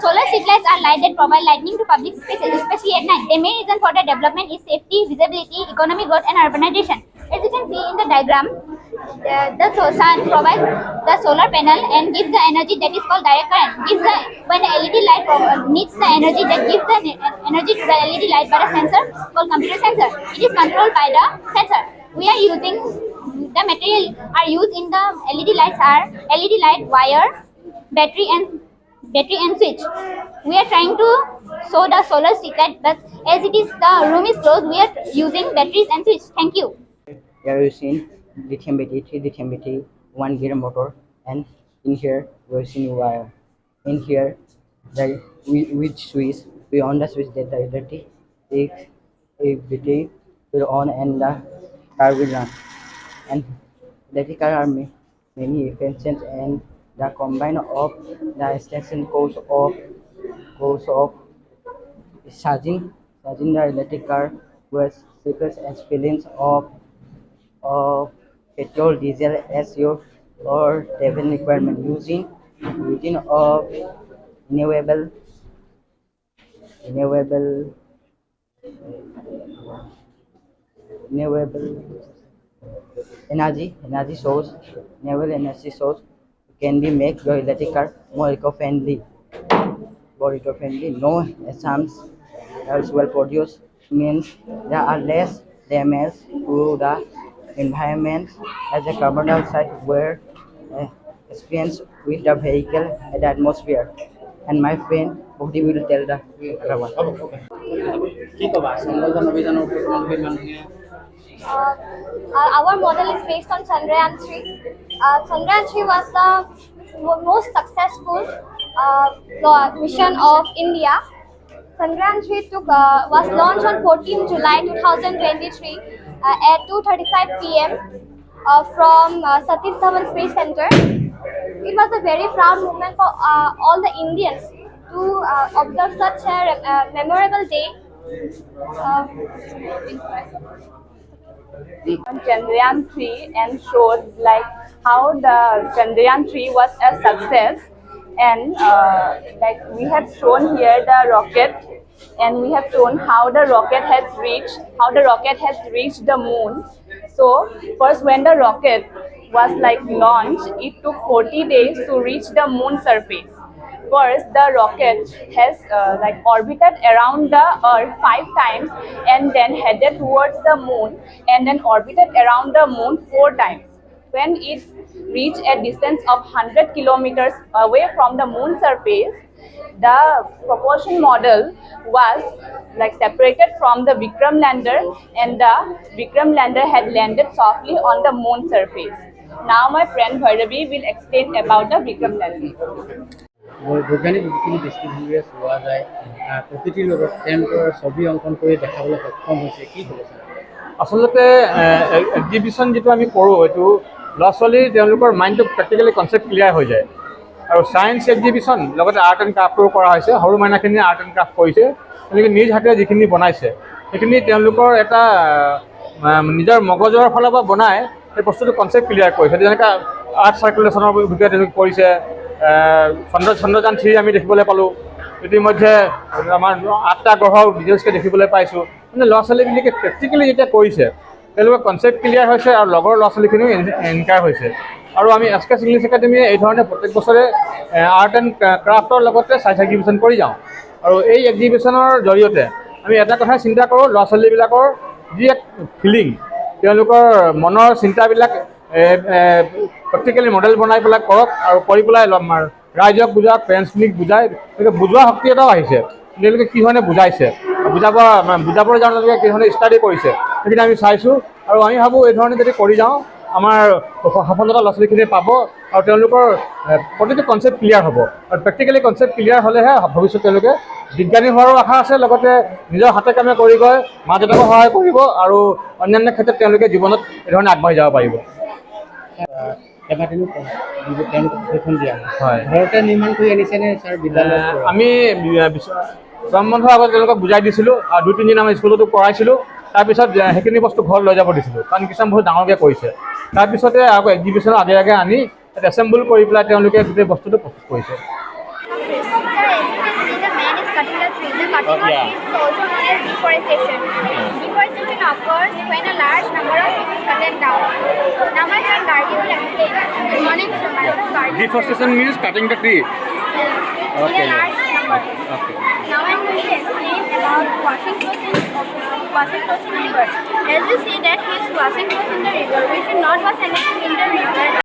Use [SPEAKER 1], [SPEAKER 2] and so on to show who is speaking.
[SPEAKER 1] Solar street lights are light that provide lighting to public spaces, especially at night. The main reason for their development is safety, visibility, economic growth, and urbanization. As you can see in the diagram, the sun provides the solar panel and gives the energy that is called direct current. When the LED light needs the energy, that gives the energy to the LED light by the sensor called computer sensor. It is controlled by the sensor. We are using the material are used in the LED lights are LED light, wire, battery and switch. We are trying to show the solar street light, but as it is the room is closed, we are using batteries and switch. Thank you.
[SPEAKER 2] Here you see lithium battery, 3 lithium battery, 1 gear motor, and in here we are seeing wire. In here, with switch, we on the switch that the electric battery will on and the car will run. And electric car are many efficient, and the combine of the extension cost of charging the electric car with safest experience of petrol, diesel as your or travel requirement using of renewable energy source. Renewable energy source can be make your electric car more eco-friendly. No emissions as well produced means there are less damage to the environment as the carbon dioxide were experienced with the vehicle at the atmosphere. And my friend Bhoti will tell the other one.
[SPEAKER 1] Our model is based on Chandrayaan 3. Chandrayaan 3 was the most successful mission of India. Chandrayaan 3 was launched on 14 July 2023 at 2:35 p.m. From Satish Dhawan Space Center. It was a very proud moment for all the Indians to observe such a memorable day.
[SPEAKER 3] On Chandrayaan 3 and showed like how the Chandrayaan 3 was a success, and like we have shown here the rocket, and we have shown how the rocket has reached the moon. So first, when the rocket was like launched, it took 40 days to reach the moon surface. First, the rocket has like orbited around the Earth 5 times, and then headed towards the moon, and then orbited around the moon 4 times. When it reached a distance of 100 kilometers away from the moon surface, the propulsion module was like separated from the Vikram lander, and the Vikram lander had landed softly on the moon surface. Now my friend Bhairavi will explain about the Vikram lander.
[SPEAKER 4] বৈজ্ঞানিক যিখিনি দৃষ্টিভংগীৰে চোৱা যায় প্ৰকৃতিৰ লগত তেওঁলোকৰ ছবি অংকন কৰি দেখাবলৈ সক্ষম হৈছে, কি ক'ব ছাৰ?
[SPEAKER 5] আচলতে এক্সিবিশ্যন যিটো আমি কৰোঁ, এইটো ল'ৰা ছোৱালীৰ তেওঁলোকৰ মাইণ্ডটো প্ৰেক্টিকেলি কনচেপ্ট ক্লিয়াৰ হৈ যায়। আৰু ছায়েন্স এক্সিবিশ্যন লগতে আৰ্ট এণ্ড ক্ৰাফ্টৰো কৰা হৈছে। সৰু মাইনাখিনিয়ে আৰ্ট এণ্ড ক্ৰাফ্ট কৰিছে, তেওঁলোকে নিজ হাতেৰে যিখিনি বনাইছে সেইখিনি তেওঁলোকৰ এটা নিজৰ মগজৰ ফালৰ পৰা বনাই সেই বস্তুটো কনচেপ্ট ক্লিয়াৰ কৰিছে। যেনেকৈ আৰ্ট চাৰ্কুলেশ্যনৰ ভিতৰত তেওঁলোকে কৰিছে। চন্দ্ৰযান 3 আমি দেখিবলৈ পালোঁ। ইতিমধ্যে আমাৰ 8টা গ্ৰহৰ ডিটেইলছকৈ দেখিবলৈ পাইছোঁ। মানে ল'ৰা ছোৱালীবিলাকে প্ৰেক্টিকেলি যেতিয়া কৰিছে তেওঁলোকৰ কনচেপ্ট ক্লিয়াৰ হৈছে, আৰু লগৰ ল'ৰা ছোৱালীখিনিও এনকাৰ হৈছে। আৰু আমি SKS ইংলিছ একাডেমীয়ে এই ধৰণে প্ৰত্যেক বছৰে আৰ্ট এণ্ড ক্ৰাফ্টৰ লগতে ছায়েন্স এক্সিবিশ্যন কৰি যাওঁ। আৰু এই এক্সিবিশ্যনৰ জৰিয়তে আমি এটা কথাই চিন্তা কৰোঁ, ল'ৰা ছোৱালীবিলাকৰ যি এক ফিলিং, তেওঁলোকৰ মনৰ চিন্তাবিলাক প্ৰেক্টিকেলি মডেল বনাই পেলাই কৰক, আৰু কৰি পেলাই ৰাইজক বুজাওক, পেৰেণ্টছখিনিক বুজাই তেওঁলোকে বুজোৱা শক্তি এটাও আহিছে। তেওঁলোকে কি ধৰণে বুজাইছে, বুজাবৰ কাৰণে তেওঁলোকে কি ধৰণে ষ্টাডি কৰিছে সেইখিনি আমি চাইছোঁ। আৰু আমি ভাবোঁ এই ধৰণে যদি কৰি যাওঁ আমাৰ সফলতা ল'ৰা ছোৱালীখিনিয়ে পাব, আৰু তেওঁলোকৰ প্ৰতিটো কনচেপ্ট ক্লিয়াৰ হ'ব। আৰু প্ৰেক্টিকেলি কনচেপ্ট ক্লিয়াৰ হ'লেহে ভৱিষ্যত তেওঁলোকে বিজ্ঞানী হোৱাৰো আশা আছে, লগতে নিজৰ হাতে কামে কৰি গৈ মা দেউতাকো সহায় কৰিব, আৰু অন্যান্য ক্ষেত্ৰত তেওঁলোকে জীৱনত এই ধৰণে আগবাঢ়ি যাব পাৰিব।
[SPEAKER 4] প্ৰশিক্ষণ দিয়া
[SPEAKER 5] হয়,
[SPEAKER 4] ঘৰতে নিৰ্মাণ কৰি আনিছেনে ছাৰ বিদ্যালয়ত?
[SPEAKER 5] আমি গৰম বন্ধৰ আগত তেওঁলোকক বুজাই দিছিলোঁ, আৰু 2-3 দিন আমি স্কুলতো কৰাইছিলোঁ। তাৰপিছত সেইখিনি বস্তু ঘৰত লৈ যাব দিছিলোঁ, কাৰণ কিছুমান বহুত ডাঙৰকৈ কৰিছে। তাৰপিছতে আকৌ এক্সিবিশ্যনৰ আগে আগে আনি তাত এছেম্বল কৰি পেলাই তেওঁলোকে গোটেই বস্তুটো প্ৰস্তুত কৰিছে।
[SPEAKER 1] Sir, as you can see, the man is cutting the tree. The cutting of
[SPEAKER 5] Yeah.
[SPEAKER 1] trees is also known as deforestation. Deforestation occurs when a large number of trees is cut down. Now my friend Gargi will explain. Good morning, Mr. Madam. Gargi.
[SPEAKER 5] Deforestation means cutting the tree.
[SPEAKER 1] In a large number.
[SPEAKER 5] Okay.
[SPEAKER 1] Now I'm going to explain about washing clothes in river. As you see that he is washing clothes in the river, we should not wash anything in the river.